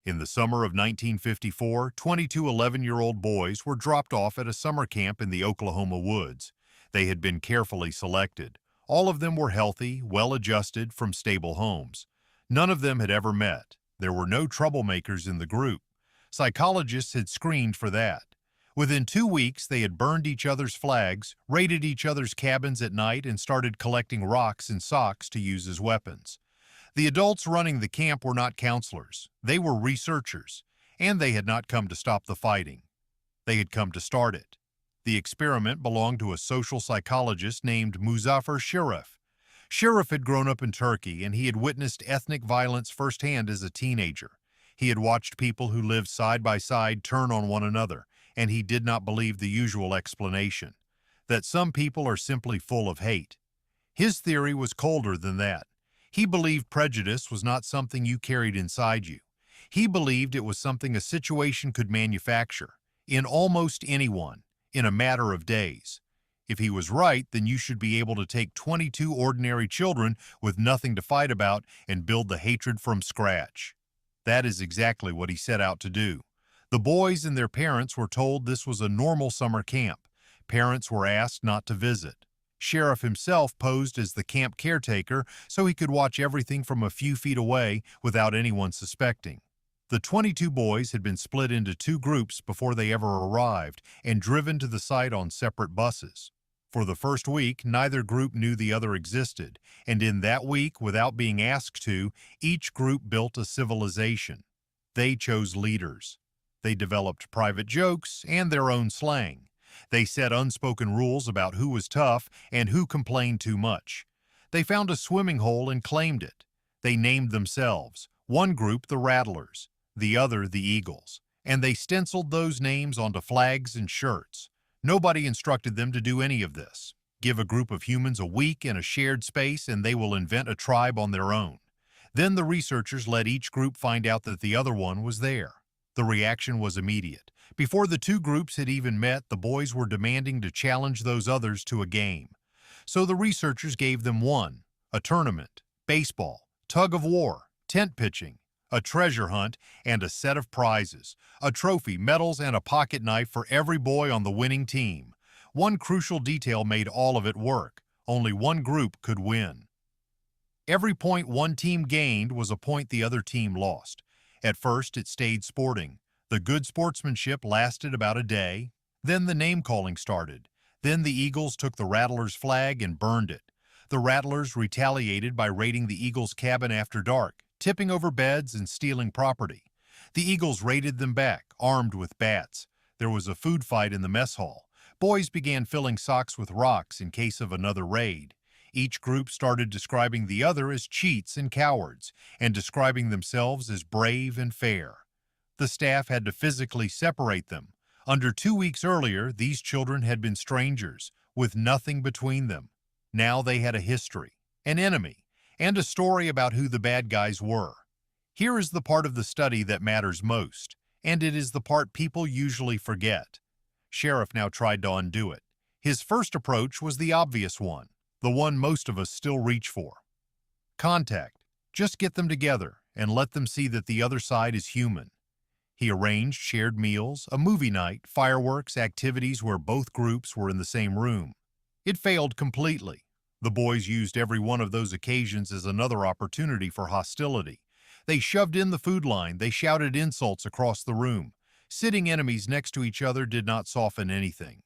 In the summer of 1954, 22 11-year-old boys were dropped off at a summer camp in the Oklahoma woods. They had been carefully selected. All of them were healthy, well-adjusted, from stable homes. None of them had ever met. There were no troublemakers in the group. Psychologists had screened for that. Within 2 weeks, they had burned each other's flags, raided each other's cabins at night, and started collecting rocks and socks to use as weapons. The adults running the camp were not counselors. They were researchers, and they had not come to stop the fighting. They had come to start it. The experiment belonged to a social psychologist named Muzafer Sherif. Sherif had grown up in Turkey, and he had witnessed ethnic violence firsthand as a teenager. He had watched people who lived side by side turn on one another, and he did not believe the usual explanation, that some people are simply full of hate. His theory was colder than that. He believed prejudice was not something you carried inside you. He believed it was something a situation could manufacture, in almost anyone, in a matter of days. If he was right, then you should be able to take 22 ordinary children with nothing to fight about and build the hatred from scratch. That is exactly what he set out to do. The boys and their parents were told this was a normal summer camp. Parents were asked not to visit. Sherif himself posed as the camp caretaker so he could watch everything from a few feet away without anyone suspecting. The 22 boys had been split into 2 groups before they ever arrived and driven to the site on separate buses. For the first week, neither group knew the other existed, and in that week, without being asked to, each group built a civilization. They chose leaders. They developed private jokes and their own slang. They set unspoken rules about who was tough and who complained too much. They found a swimming hole and claimed it. They named themselves, one group the Rattlers, the other the Eagles, and they stenciled those names onto flags and shirts. Nobody instructed them to do any of this. Give a group of humans a week in a shared space and they will invent a tribe on their own. Then the researchers let each group find out that the other one was there. The reaction was immediate. Before the 2 groups had even met, the boys were demanding to challenge those others to a game. So the researchers gave them a tournament, baseball, tug of war, tent pitching, a treasure hunt, and a set of prizes, a trophy, medals, and a pocket knife for every boy on the winning team. One crucial detail made all of it work. Only one group could win. Every point one team gained was a point the other team lost. At first, it stayed sporting. The good sportsmanship lasted about a day. Then the name-calling started. Then the Eagles took the Rattlers' flag and burned it. The Rattlers retaliated by raiding the Eagles' cabin after dark, tipping over beds and stealing property. The Eagles raided them back, armed with bats. There was a food fight in the mess hall. Boys began filling socks with rocks in case of another raid. Each group started describing the other as cheats and cowards, and describing themselves as brave and fair. The staff had to physically separate them. Under 2 weeks earlier, these children had been strangers, with nothing between them. Now they had a history, an enemy, and a story about who the bad guys were. Here is the part of the study that matters most, and it is the part people usually forget. Sherif now tried to undo it. His first approach was the obvious one, the one most of us still reach for. Contact. Just get them together and let them see that the other side is human. He arranged shared meals, a movie night, fireworks, activities where both groups were in the same room. It failed completely. The boys used every one of those occasions as another opportunity for hostility. They shoved in the food line, they shouted insults across the room. Sitting enemies next to each other did not soften anything.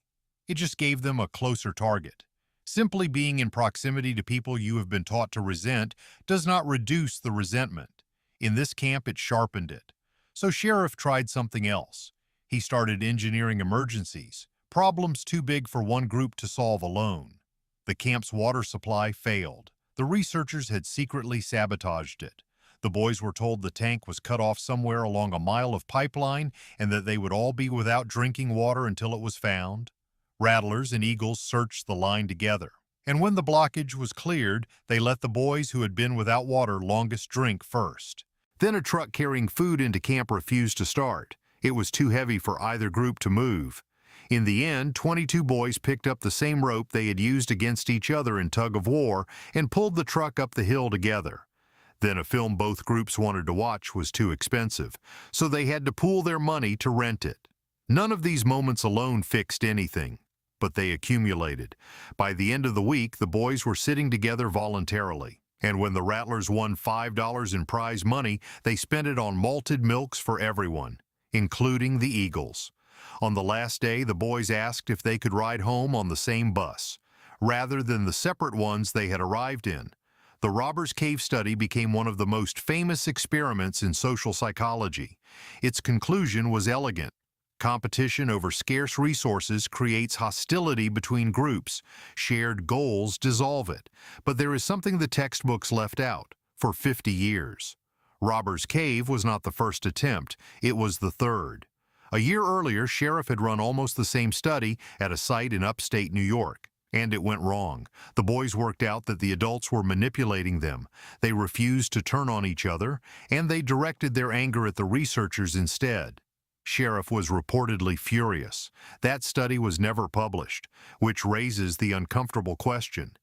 It just gave them a closer target. Simply being in proximity to people you have been taught to resent does not reduce the resentment. In this camp, it sharpened it. So Sherif tried something else. He started engineering emergencies, problems too big for one group to solve alone. The camp's water supply failed. The researchers had secretly sabotaged it. The boys were told the tank was cut off somewhere along a mile of pipeline and that they would all be without drinking water until it was found. Rattlers and Eagles searched the line together, and when the blockage was cleared, they let the boys who had been without water longest drink first. Then a truck carrying food into camp refused to start. It was too heavy for either group to move. In the end, 22 boys picked up the same rope they had used against each other in tug of war and pulled the truck up the hill together. Then a film both groups wanted to watch was too expensive, so they had to pool their money to rent it. None of these moments alone fixed anything, but they accumulated. By the end of the week, the boys were sitting together voluntarily. And when the Rattlers won $5 in prize money, they spent it on malted milks for everyone, including the Eagles. On the last day, the boys asked if they could ride home on the same bus, rather than the separate ones they had arrived in. The Robbers Cave study became one of the most famous experiments in social psychology. Its conclusion was elegant. Competition over scarce resources creates hostility between groups. Shared goals dissolve it. But there is something the textbooks left out. For 50 years. Robbers Cave was not the first attempt. It was the third. A year earlier, Sherif had run almost the same study at a site in upstate New York. And it went wrong. The boys worked out that the adults were manipulating them. They refused to turn on each other, and they directed their anger at the researchers instead. Sherif was reportedly furious. That study was never published, which raises the uncomfortable question.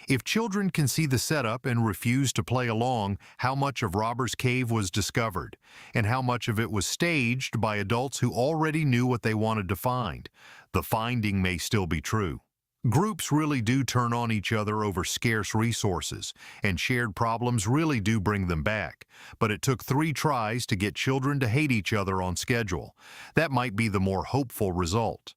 If children can see the setup and refuse to play along, how much of Robbers Cave was discovered, and how much of it was staged by adults who already knew what they wanted to find? The finding may still be true. Groups really do turn on each other over scarce resources, and shared problems really do bring them back. But it took 3 tries to get children to hate each other on schedule. That might be the more hopeful result.